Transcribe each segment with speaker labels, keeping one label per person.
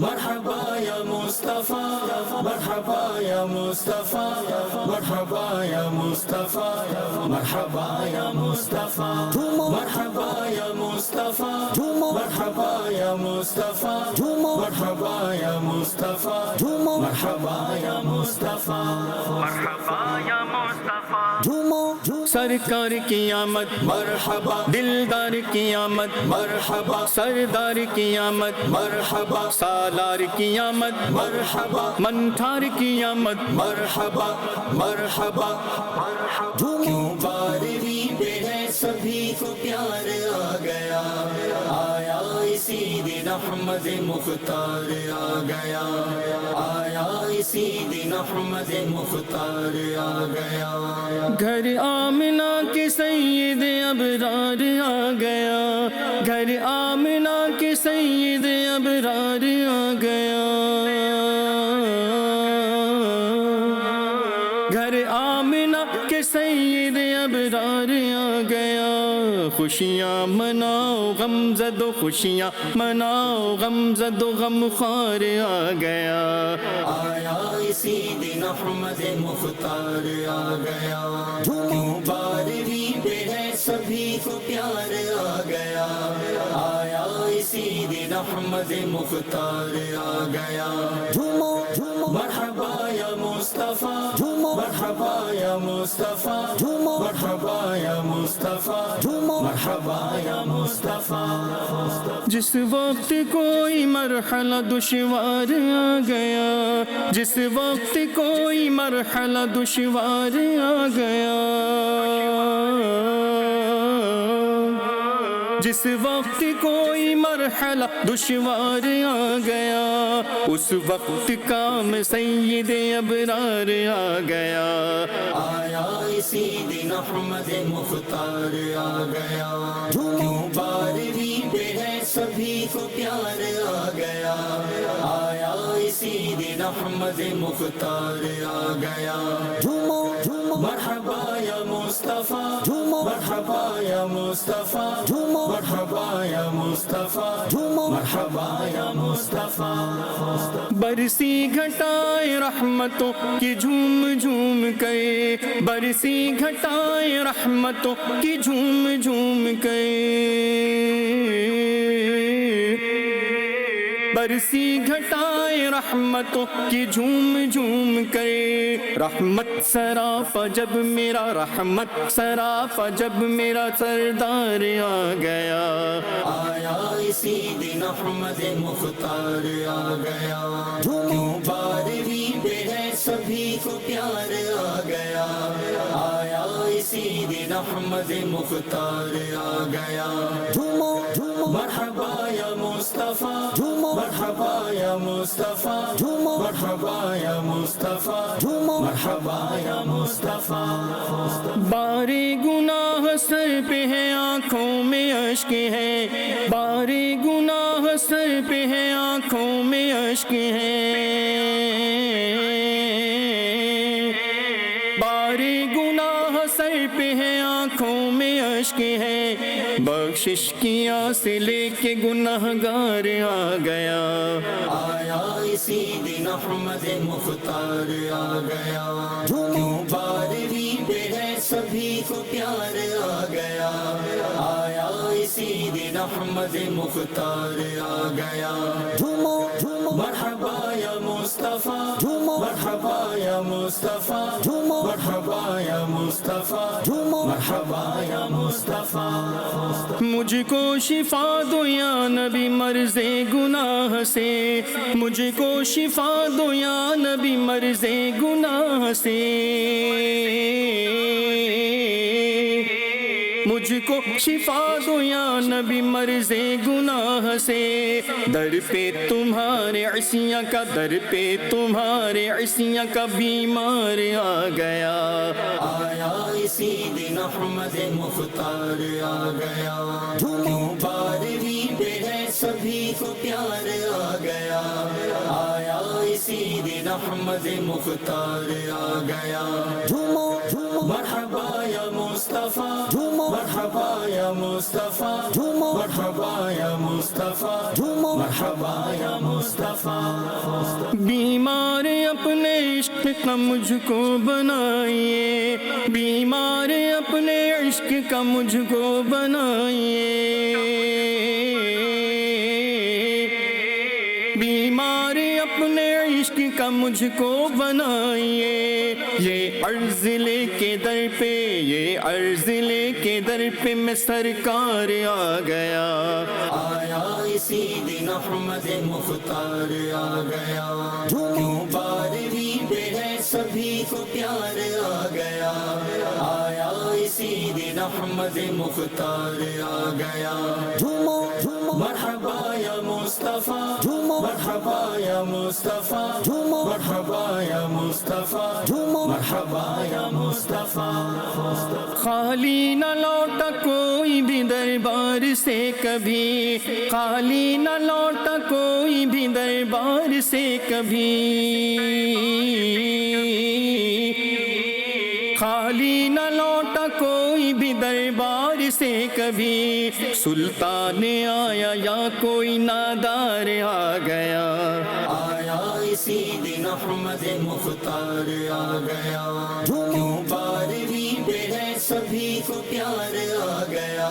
Speaker 1: مرحبا یا مصطفیٰ، مرحبا یا مصطفیٰ، مرحبا یا مصطفیٰ، مرحبا یا مصطفیٰ، مرحبا یا مصطفیٰ، مرحبا یا مصطفیٰ، مرحبا یا مصطفیٰ، مرحبا یا مصطفیٰ، مرحبا یا مصطفیٰ۔ سرکار کی آمد مرحبا، دلدار کی آمد مرحبا، سردار کی آمد مرحبا، سالار کی آمد مرحبا، منتھار کی آمد مرحبا مرحبا۔ کیوں بارہویں پہ ہے سبھی کو پیار آ گیا، آیا اسی دن احمد مختار آ گیا، آیا اسی دن احمد مختار آ گیا۔ گھر آمنہ کے سید ابرار آ گیا، گھر آمنہ کے سید ابرار آ گیا، گھر آمنہ کے سید ابرار آ گیا۔ خوشیاں مناؤ غم زدو، خوشیاں مناؤ غم زدو، غم خوار آ گیا، آیا اسی دن احمد مختار آ گیا۔ کیوں بارہویں پہ ہے سبھی کو پیار آ گیا، آیا اسی دن احمد مختار آ گیا۔ مرحبا یا مصطفیٰ، مرحبا یا مصطفیٰ، مرحبا یا مصطفیٰ، مرحبا یا مصطفیٰ۔ جس وقت کوئی مرحلہ دشوار آ گیا، جس وقت کوئی مرحلہ دشوار آ گیا، جس وقت کوئی مرحلہ دشوار آ گیا، اس وقت کام سید ابرار آ گیا، آیا اسی دن احمد مختار آ گیا۔ کیوں بارہویں پہ ہے سبھی کو پیار آ گیا، آیا اسی دن احمد مختار آ گیا۔ مرحبا یا مصطفیٰ، مرحبا یا مصطفیٰ، مرحبا یا مصطفیٰ، مرحبا یا مصطفیٰ۔ برسی گھٹائے رحمتوں کی جھوم جھوم کے، برسی گھٹائے رحمتوں کی جھوم جھوم کے، برسی گھٹائے رحمتوں کی جھوم جھوم کے، رحمت سراپا جب میرا، رحمت سراپا جب میرا سردار آ گیا، آیا اسی دن احمد مختار آ گیا۔ کیوں بارہویں پہ ہے سبھی کو پیار آ گیا، آیا اسی دن احمد مختار آ گیا۔ مرحبا یا مصطفیٰ، مرحبا یا مصطفیٰ، مرحبا یا مصطفیٰ، مرحبا یا مصطفیٰ۔ باری گناہ سر پہ ہے، آنکھوں میں اشک ہے، باری گناہ سر پہ ہے، آنکھوں میں اشک ہے، باری گناہ سر پہ ہے، آنکھوں میں اشک ہے، بخشش کی آس لے کے گنہگار آ گیا، آیا اسی دن احمد مختار آ گیا۔ کیوں بارہویں پہ ہے سبھی کو پیار آ گیا، آیا اسی دن احمد مختار آ گیا۔ مرحبا یا مصطفیٰ، مرحبا یا مصطفیٰ، مرحبا یا مصطفیٰ، مرحبا یا مصطفیٰ۔ مجھ کو شفا دو یا نبی مرض گناہ سے، مجھ کو شفا دو یا نبی مرض گناہ سے، مجھ کو شفا دو یا نبی مرض گناہ سے، در پہ تمہارے عصیاں کا، در پہ تمہارے عصیاں کا بیمار آ گیا، آیا اسی دن احمد مختار آ گیا۔ کیوں بارہویں پہ ہے سبھی کو پیار آ گیا، آیا اسی دن احمد مختار آ گیا،
Speaker 2: جھومو جھومو
Speaker 1: مرحبا یا مصطفیٰ،
Speaker 2: جھومو
Speaker 1: مرحبا یا مصطفیٰ،
Speaker 2: جھومو
Speaker 1: مرحبا یا مصطفیٰ،
Speaker 2: جھومو
Speaker 1: مرحبا یا مصطفیٰ۔ بیمار اپنے عشق کا مجھ کو بنائیے، بیمار اپنے عشق کا مجھ کو بنائیے، بیمار اپنے عشق کا مجھ کو بنائیے، یہ عرض لے کے در پہ، یہ عرض لے کے در پہ میں سرکار آ گیا، آیا اسی دن احمد مختار آ گیا، کیوں بارہویں پہ ہے سبھی کو پیار آ گیا، آیا اسی دن احمد مختار آ گیا،
Speaker 2: جھومو جھومو
Speaker 1: مرحبا یا مصطفیٰ،
Speaker 2: جھومو
Speaker 1: مرحبا یا مصطفیٰ،
Speaker 2: جھومو
Speaker 1: مرحبا یا مصطفیٰ،
Speaker 2: جھومو
Speaker 1: مرحبا یا مصطفیٰ۔ خالی نہ لوٹا کوئی بھی دربار سے کبھی، خالی نہ لوٹا کوئی بھی دربار سے کبھی، خالی نہ لوٹا کوئی بھی دربار سے کبھی، سلطان آیا یا کوئی نادار آ گیا، آیا اسی دن احمد مختار آ گیا، کیوں بارہویں پہ ہے سبھی کو پیار آ گیا،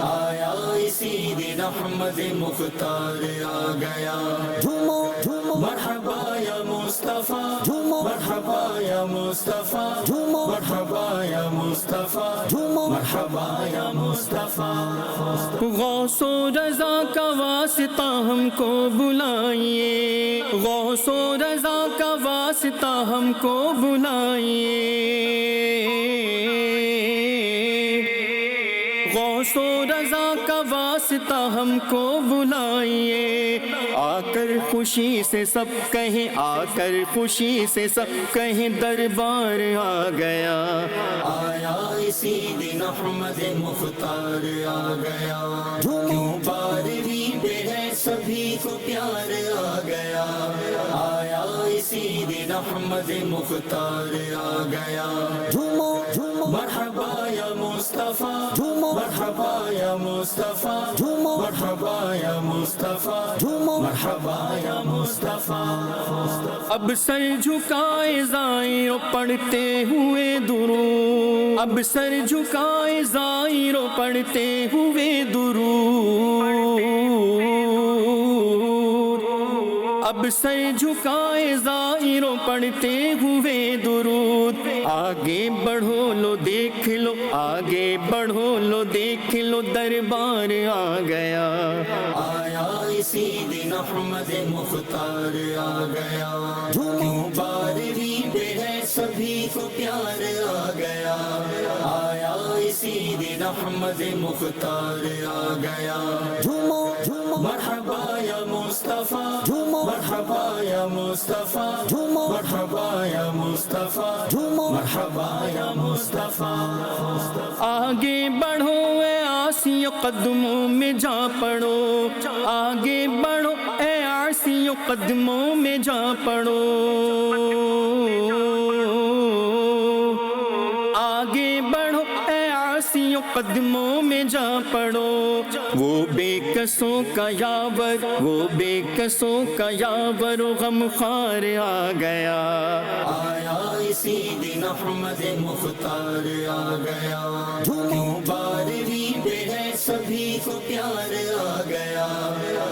Speaker 1: آیا اسی دن احمد مختار آ گیا،
Speaker 2: جھومو جھومو
Speaker 1: مرحبا یا مصطفیٰ،
Speaker 2: جھومو
Speaker 1: مرحبا یا مصطفیٰ،
Speaker 2: جھومو
Speaker 1: مرحبا یا مصطفیٰ،
Speaker 2: جھومو
Speaker 1: مرحبا یا مصطفیٰ۔ غوث و رضا کا واسطہ ہم کو بلائیے، غوث و رضا کا واسطہ ہم کو بلائیے، غوث و رضا کا واسطہ ہم کو بلائیے، آ کر خوشی سے سب کہیں، آ کر خوشی سے سب کہیں دربار آ گیا، آیا اسی دن احمد مختار آ گیا، کیوں بارہویں پہ ہے سبھی کو پیار آ گیا، آیا اسی دن احمد مختار آ گیا،
Speaker 2: جھومو جھومو
Speaker 1: مرحبا یا مصطفیٰ،
Speaker 2: جھومو
Speaker 1: مرحبا یا مصطفیٰ،
Speaker 2: جھومو
Speaker 1: مرحبا یا مصطفیٰ،
Speaker 2: جھومو
Speaker 1: مرحبا یا مصطفیٰ۔ اب سر جھکائے زائروں پڑھتے ہوئے درود، اب سر جھکائے زائروں پڑھتے ہوئے درود، اب سر جھکائے زائروں پڑھتے ہوئے درود، آگے بڑھو لو دیکھ لو، آگے بڑھو لو دیکھ لو دربار آ گیا، آیا اسی دن احمد مختار آ گیا، کیوں بارہویں پہ ہے سبھی کو پیار آ گیا، آیا اسی دن احمد مختار آ گیا،
Speaker 2: جھومو جھومو
Speaker 1: مرحبا یا مصطفیٰ،
Speaker 2: جھومو
Speaker 1: مرحبا یا مصطفیٰ،
Speaker 2: جھومو
Speaker 1: مرحبا یا مصطفیٰ،
Speaker 2: جھومو
Speaker 1: مرحبا یا مصطفیٰ۔ آگے بڑھو اے آسی قدموں میں جا پڑو، آگے بڑھو اے آسی قدموں میں جا پڑو، آگے بڑھو اے آسی قدموں میں جا پڑو، وہ بے کسوں کا یاور، وہ بے کسوں کا یاور غم خوار آ گیا، آیا اسی دن احمد مختار آ گیا، کیوں بارہویں پہ ہے سبھی کو پیار آ گیا،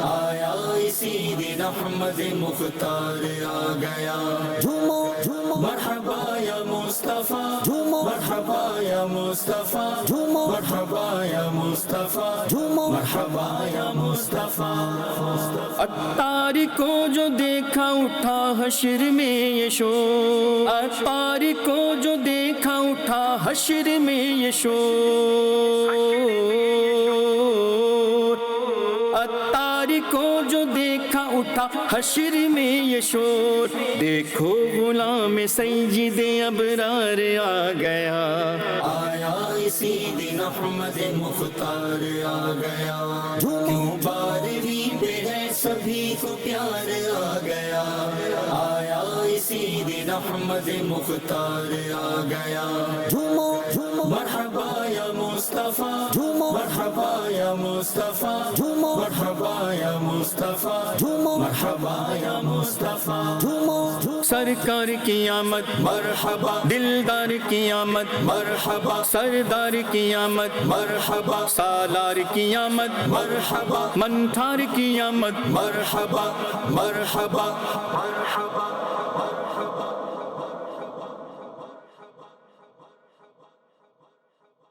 Speaker 1: آیا اسی دن احمد مختار آ گیا،
Speaker 2: جھومو جھومو
Speaker 1: مرحبا یا مصطفیٰ،
Speaker 2: جھومو
Speaker 1: مرحبا یا مصطفیٰ،
Speaker 2: جھومو
Speaker 1: مرحبا یا مصطفیٰ،
Speaker 2: جھومو
Speaker 1: مرحبا یا مصطفیٰ۔ عطار کو جو دیکھا اٹھا حشر میں یہ شور، عطار کو جو دیکھا اٹھا حشر میں یہ شور، عطار کو جو دیکھا اٹھا حشر میں یہ شور، دیکھو غلام سید ابرار آ گیا، آیا اسی دن احمد مختار آ گیا، کیوں بارہویں پہ ہے سبھی کو پیار آ گیا، آیا احمد مختار آ گیا
Speaker 2: جھومو جھومو
Speaker 1: مرحبا یا مصطفیٰ
Speaker 2: جھومو
Speaker 1: مرحبا یا مصطفیٰ
Speaker 2: جھومو
Speaker 1: مرحبا یا مصطفیٰ
Speaker 2: جھومو
Speaker 1: مرحبا یا مصطفیٰ
Speaker 2: جھومو
Speaker 1: سرکار کی آمد مرحبا دلدار کی آمد مرحبا سردار کی آمد مرحبا سالار کی آمد مرحبا منتھار کی آمد مرحبا مرحبا مرحبا